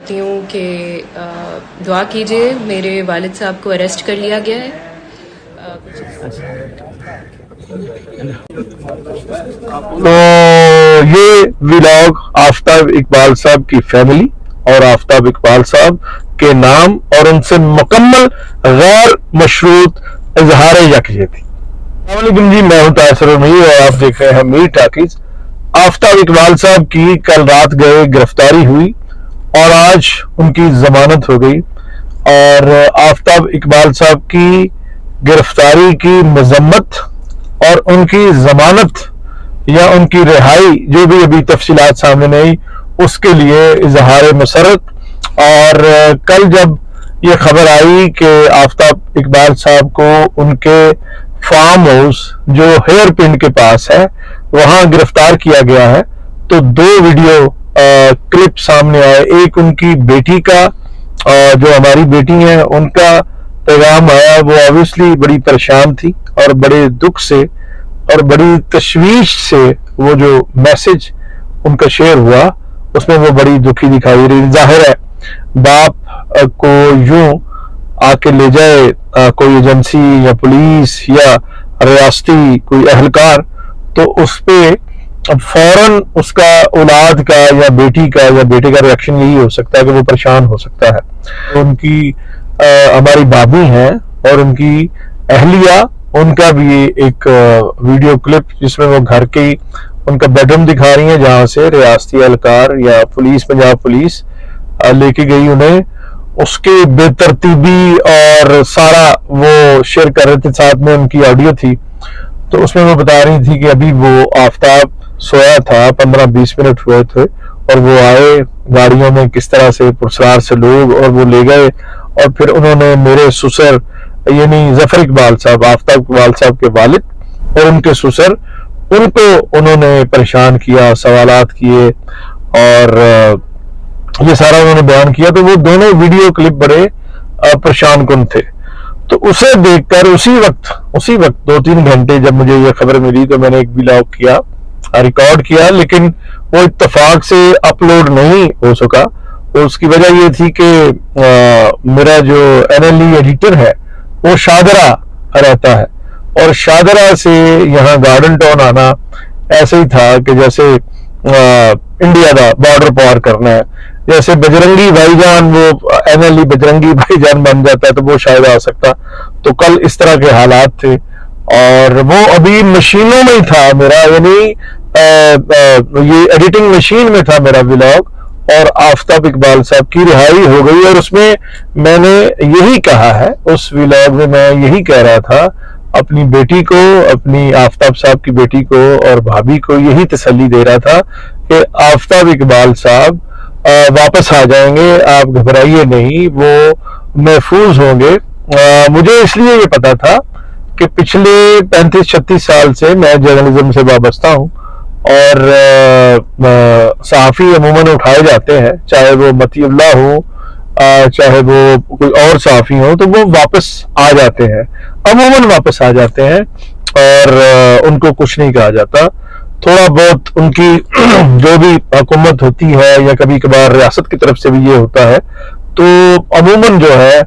کرتی ہوں کہ دعا کیجیے، میرے والد صاحب کو اریسٹ کر لیا گیا ہے. تو یہ ولاگ آفتاب اقبال صاحب کی فیملی اور آفتاب اقبال صاحب کے نام اور ان سے مکمل غیر مشروط اظہار یکجہتی. السلام علیکم جی، میں ہوں تاثر میر اور آپ دیکھ رہے ہیں میر ٹاکیز. آفتاب اقبال صاحب کی کل رات گئے گرفتاری ہوئی اور آج ان کی ضمانت ہو گئی، اور آفتاب اقبال صاحب کی گرفتاری کی مذمت اور ان کی ضمانت یا ان کی رہائی جو بھی ابھی تفصیلات سامنے نہیں، اس کے لیے اظہار مسرت. اور کل جب یہ خبر آئی کہ آفتاب اقبال صاحب کو ان کے فارم ہاؤس جو ہیئر پنڈ کے پاس ہے وہاں گرفتار کیا گیا ہے، تو دو ویڈیو کلپ سامنے آئے. ایک ان کی بیٹی کا، جو ہماری بیٹی ہیں، ان کا پیغام آیا. وہ آبویسلی بڑی پریشان تھی اور بڑے دکھ سے اور بڑی تشویش سے وہ جو میسج ان کا شیئر ہوا اس میں وہ بڑی دکھی دکھائی رہی. ظاہر ہے باپ کو یوں آ کے لے جائے کوئی ایجنسی یا پولیس یا ریاستی کوئی اہلکار، تو اس پہ فوراً اس کا اولاد کا یا بیٹی کا یا بیٹے کا ریاکشن یہی ہو سکتا ہے کہ وہ پریشان ہو سکتا ہے. ان کی ہماری بابی ہیں اور ان کی اہلیہ، ان کا بھی ایک ویڈیو کلپ جس میں وہ گھر کی ان کا بیڈ روم دکھا رہی ہیں جہاں سے ریاستی اہلکار یا پولیس، پنجاب پولیس لے کے گئی انہیں. اس کی بے ترتیبی اور سارا وہ شیئر کر رہے تھے، ساتھ میں ان کی آڈیو تھی. تو اس میں وہ بتا رہی تھی کہ ابھی وہ آفتاب سویا تھا، 15-20 منٹ ہوئے تھے اور وہ آئے گاڑیوں میں کس طرح سے پرسرار سے لوگ، اور وہ لے گئے. اور پھر انہوں نے میرے سسر یعنی ظفر اقبال صاحب، آفتاب اقبال صاحب کے والد اور ان کے سسر، ان کو انہوں نے پریشان کیا، سوالات کیے اور یہ سارا انہوں نے بیان کیا. تو وہ دونوں ویڈیو کلپ بڑے پریشان کن تھے. تو اسے دیکھ کر اسی وقت 2-3 گھنٹے جب مجھے یہ خبر ملی تو میں نے ایک ولاگ کیا، ریکارڈ کیا، لیکن وہ اتفاق سے اپلوڈ نہیں ہو سکا. اس کی وجہ یہ تھی کہ میرا جو NLE ایڈیٹر ہے وہ شاہدرہ رہتا ہے، اور شاہدرہ سے یہاں گارڈن ٹاؤن آنا ایسے ہی تھا کہ جیسے انڈیا دا بارڈر پار کرنا ہے. جیسے بجرنگی بھائی جان، وہ NLE بجرنگی بھائی جان بن جاتا ہے تو وہ شاید آ سکتا. تو کل اس طرح کے حالات تھے اور وہ ابھی مشینوں میں ہی تھا میرا، یعنی یہ ایڈیٹنگ مشین میں تھا میرا ولاگ، اور آفتاب اقبال صاحب کی رہائی ہو گئی. اور اس میں میں نے یہی کہا ہے، اس ولاگ میں میں یہی کہہ رہا تھا اپنی بیٹی کو، اپنی آفتاب صاحب کی بیٹی کو اور بھابھی کو یہی تسلی دے رہا تھا کہ آفتاب اقبال صاحب واپس آ جائیں گے، آپ گھبرائیے نہیں، وہ محفوظ ہوں گے. مجھے اس لیے یہ پتا تھا کہ پچھلے 35-36 سال سے میں جرنلزم سے وابستہ ہوں، اور صحافی عموماً اٹھائے جاتے ہیں، چاہے وہ متی اللہ ہو، چاہے وہ کوئی اور صحافی ہوں، تو وہ واپس آ جاتے ہیں، عموماً واپس آ جاتے ہیں اور ان کو کچھ نہیں کہا جاتا. تھوڑا بہت ان کی جو بھی حکومت ہوتی ہے یا کبھی کبھار ریاست کی طرف سے بھی یہ ہوتا ہے، تو عموماً جو ہے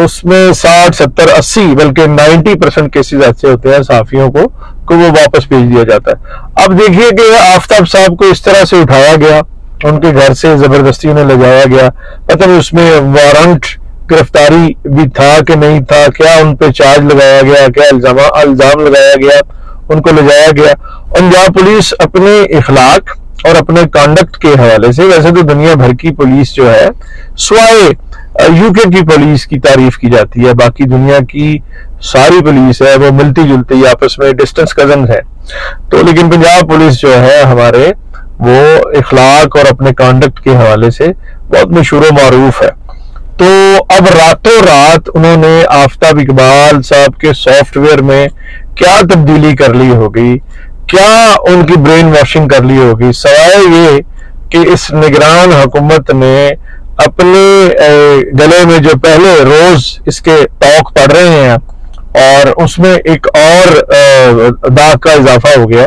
اس میں 60-70-80 بلکہ 90% کیسز ایسے ہوتے ہیں صحافیوں کو کہ وہ واپس بھیج دیا جاتا ہے. اب دیکھیے کہ آفتاب صاحب کو اس طرح سے اٹھایا گیا، ان کے گھر سے زبردستی انہیں لے جایا گیا. پتہ نہیں اس میں وارنٹ گرفتاری بھی تھا کہ نہیں تھا، کیا ان پہ چارج لگایا گیا، کیا الزام لگایا گیا، ان کو لے جایا گیا. پنجاب پولیس اپنے اخلاق اور اپنے کانڈکٹ کے حوالے سے، ویسے تو دنیا بھر کی پولیس جو ہے سوائے UK کی پولیس کی تعریف کی جاتی ہے، باقی دنیا کی ساری پولیس ہے وہ ملتی جلتی آپس میں ڈسٹنس کزنز ہیں. تو لیکن پنجاب پولیس جو ہے ہمارے، وہ اخلاق اور اپنے کانڈکٹ کے حوالے سے بہت مشہور و معروف ہے. تو اب راتوں رات انہوں نے آفتاب اقبال صاحب کے سافٹ ویئر میں کیا تبدیلی کر لی ہوگی، کیا ان کی برین واشنگ کر لی ہوگی، سوائے یہ کہ اس نگران حکومت نے اپنے گلے میں جو پہلے روز اس کے توق پڑ رہے ہیں اور اس میں ایک اور داغ کا اضافہ ہو گیا.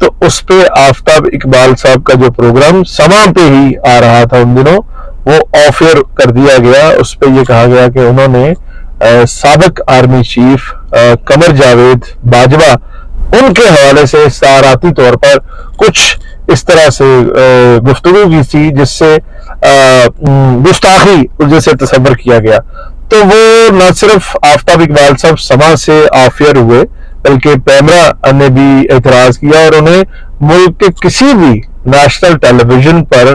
تو اس پہ آفتاب اقبال صاحب کا جو پروگرام سما پہ ہی آ رہا تھا ان دنوں وہ آف ایئر کر دیا گیا. اس پہ یہ کہا گیا کہ انہوں نے سابق آرمی چیف قمر جاوید باجوہ ان کے حوالے سے ساراتی طور پر کچھ اس طرح سے گفتگو کی تھی جس سے گستاخی جیسے تصور کیا گیا. تو وہ نہ صرف آفتاب اقبال صاحب سما سے آف ایئر ہوئے بلکہ پیمرا نے بھی اعتراض کیا اور انہیں ملک کے کسی بھی نیشنل ٹیلی ویژن پر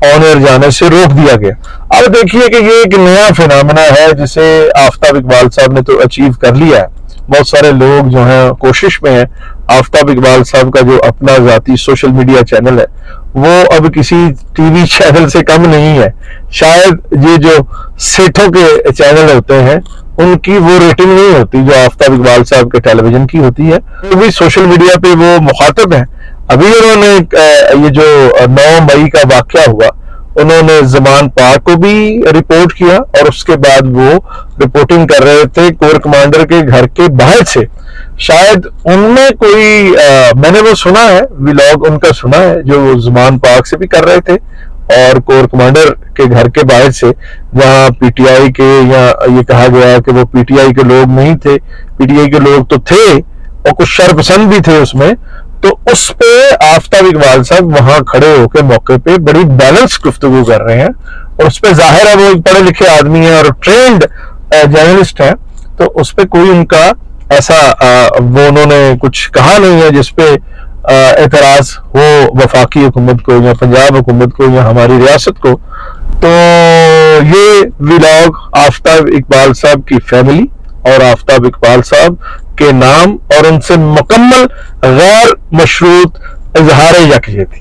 آن ایئر جانے سے روک دیا گیا. اب دیکھیے کہ یہ ایک نیا فینامنا ہے جسے آفتاب اقبال صاحب نے تو اچیو کر لیا ہے. بہت سارے لوگ جو ہیں کوشش میں ہیں آفتاب اقبال صاحب کا جو اپنا ذاتی سوشل میڈیا چینل ہے وہ اب کسی ٹی وی چینل سے کم نہیں ہے. شاید یہ جو سیٹھوں کے چینل ہوتے ہیں ان کی وہ ریٹنگ نہیں ہوتی جو آفتاب اقبال صاحب کے ٹیلی ویژن کی ہوتی ہے. وہ بھی سوشل میڈیا پہ وہ مخاطب ہیں. ابھی انہوں نے یہ جو 9 مئی کا واقعہ ہوا انہوں نے زمان پاک کو بھی رپورٹ کیا اور اس کے بعد وہ رپورٹنگ کر رہے تھے کور کمانڈر کے گھر کے باہر سے. شاید ان میں کوئی میں نے وہ سنا ہے ولاگ ان کا سنا ہے جو وہ زمان پاک سے بھی کر رہے تھے اور کور کمانڈر کے گھر کے باہر سے جہاں پی ٹی آئی کے یا یہ کہا گیا کہ وہ پی ٹی آئی کے لوگ نہیں تھے, پی ٹی آئی کے لوگ تو تھے اور کچھ شرپسند بھی تھے اس میں. تو اس پہ آفتاب اقبال صاحب وہاں کھڑے ہو کے موقع پہ بڑی بیلنس گفتگو کر رہے ہیں اور اس پہ ظاہر ہے وہ پڑھے لکھے آدمی ہیں اور ٹرینڈ جرنلسٹ ہیں تو اس پہ کوئی ان کا ایسا وہ انہوں نے کچھ کہا نہیں ہے جس پہ اعتراض ہو وفاقی حکومت کو یا پنجاب حکومت کو یا ہماری ریاست کو. تو یہ ولاگ آفتاب اقبال صاحب کی فیملی اور آفتاب اقبال صاحب کے نام اور ان سے مکمل غیر مشروط اظہار یکجہتی